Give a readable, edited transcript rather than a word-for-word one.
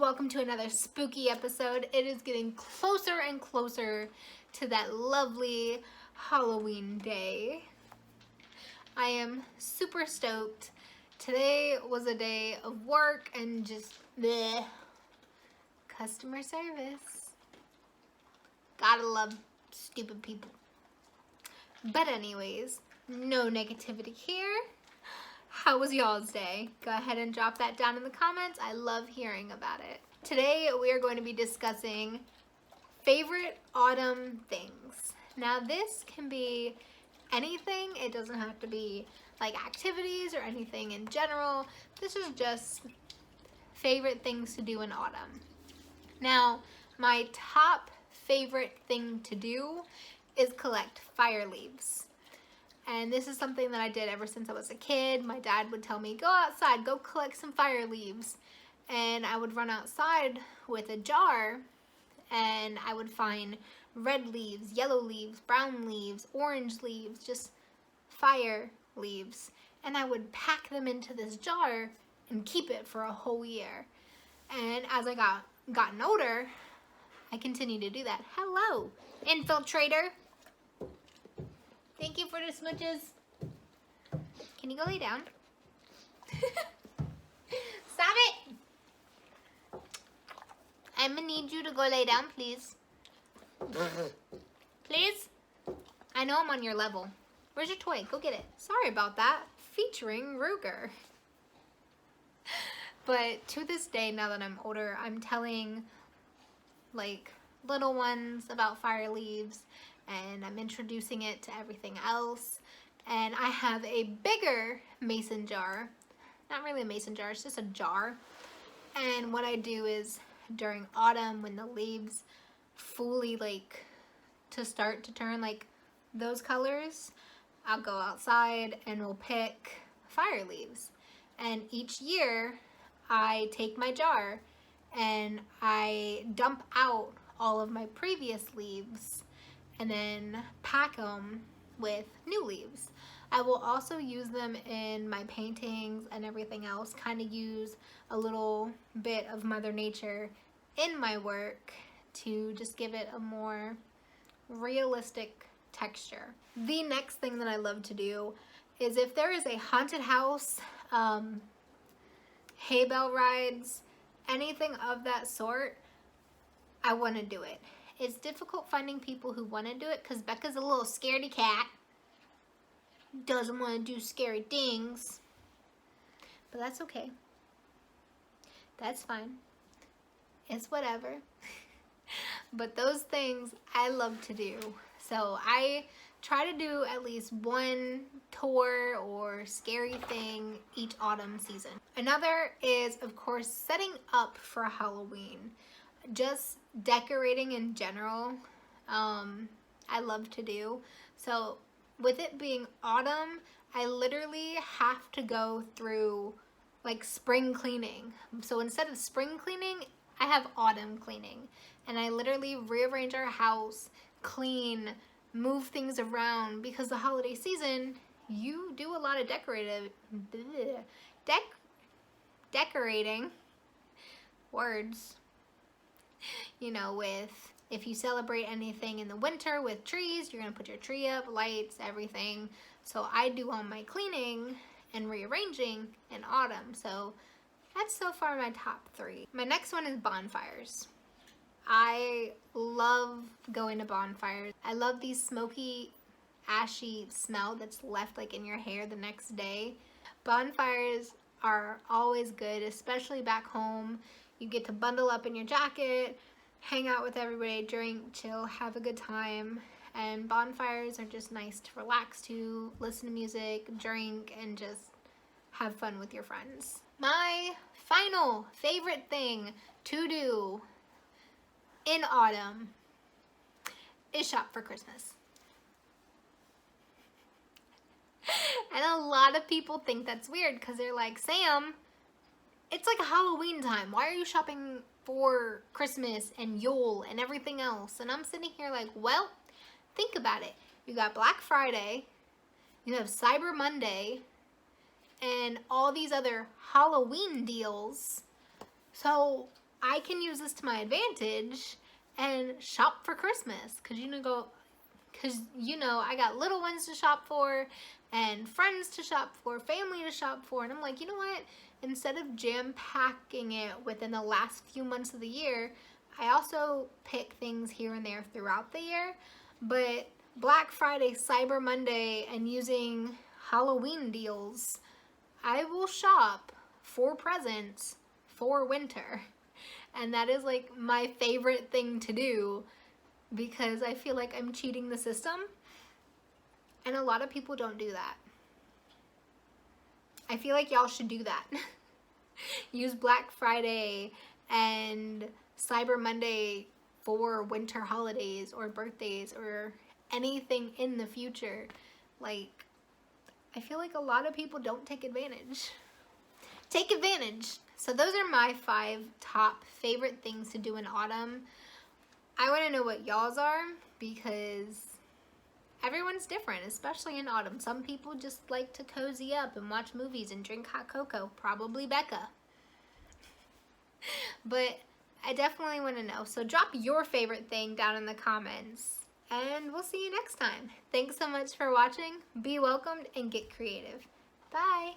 welcome to another spooky episode. It is getting closer and closer to that lovely Halloween day. I am super stoked. Today was a day of work and just bleh. Customer service. Gotta love stupid people. But anyways, no negativity here. How was y'all's day? Go ahead and drop that down in the comments. I love hearing about it. Today we are going to be discussing favorite autumn things. Now this can be anything. It doesn't have to be like activities or anything in general. This is just favorite things to do in autumn. Now my top favorite thing to do is collect fire leaves. And this is something that I did ever since I was a kid. My dad would tell me, go outside, go collect some fire leaves. And I would run outside with a jar and I would find red leaves, yellow leaves, brown leaves, orange leaves, just fire leaves. And I would pack them into this jar and keep it for a whole year. And as I gotten older, I continued to do that. Hello, infiltrator. Thank you for the smooches. Can you go lay down? Stop it! I'm gonna need you to go lay down, please. Please? I know I'm on your level. Where's your toy? Go get it. Sorry about that. Featuring Ruger. But to this day, now that I'm older, I'm telling like little ones about fire leaves, and I'm introducing it to everything else. And I have a bigger mason jar. Not really a mason jar, it's just a jar. And what I do is during autumn when the leaves fully start to turn like those colors, I'll go outside and we'll pick fire leaves. And each year I take my jar and I dump out all of my previous leaves and then pack them with new leaves. I will also use them in my paintings and everything else, kind of use a little bit of Mother Nature in my work to just give it a more realistic texture. The next thing that I love to do is if there is a haunted house, hay bale rides, anything of that sort, I want to do it. It's difficult finding people who want to do it because Becca's a little scaredy cat. Doesn't want to do scary things. But that's okay. That's fine. It's whatever. But those things I love to do. So I try to do at least one tour or scary thing each autumn season. Another is, of course, setting up for Halloween. Just decorating in general, I love to do. So with it being autumn, I literally have to go through like spring cleaning. So instead of spring cleaning, I have autumn cleaning. And I literally rearrange our house, clean, move things around, because the holiday season, you do a lot of decorating, words, you know, with if you celebrate anything in the winter with trees, you're gonna put your tree up, lights, everything. So I do all my cleaning and rearranging in autumn. So that's so far my top 3. My next one is bonfires. I love going to bonfires. I love the smoky, ashy smell that's left like in your hair the next day. Bonfires are always good, especially back home. You get to bundle up in your jacket, hang out with everybody, drink, chill, have a good time. And bonfires are just nice to relax to, listen to music, drink, and just have fun with your friends. My final favorite thing to do in autumn is shop for Christmas. And a lot of people think that's weird because they're like, Sam, it's like Halloween time. Why are you shopping for Christmas and Yule and everything else? And I'm sitting here like, well, think about it. You got Black Friday, you have Cyber Monday, and all these other Halloween deals. So I can use this to my advantage and shop for Christmas. Cause I got little ones to shop for and friends to shop for, family to shop for. And I'm like, you know what? Instead of jam packing it within the last few months of the year, I also pick things here and there throughout the year. But Black Friday, Cyber Monday, and using Halloween deals, I will shop for presents for winter. And that is like my favorite thing to do because I feel like I'm cheating the system. And a lot of people don't do that. I feel like y'all should do that. Use Black Friday and Cyber Monday for winter holidays or birthdays or anything in the future. Like, I feel like a lot of people don't take advantage. Take advantage. So those are my 5 top favorite things to do in autumn. I want to know what y'all's are because everyone's different, especially in autumn. Some people just like to cozy up and watch movies and drink hot cocoa. Probably Becca. But I definitely want to know. So drop your favorite thing down in the comments. And we'll see you next time. Thanks so much for watching. Be welcomed and get creative. Bye.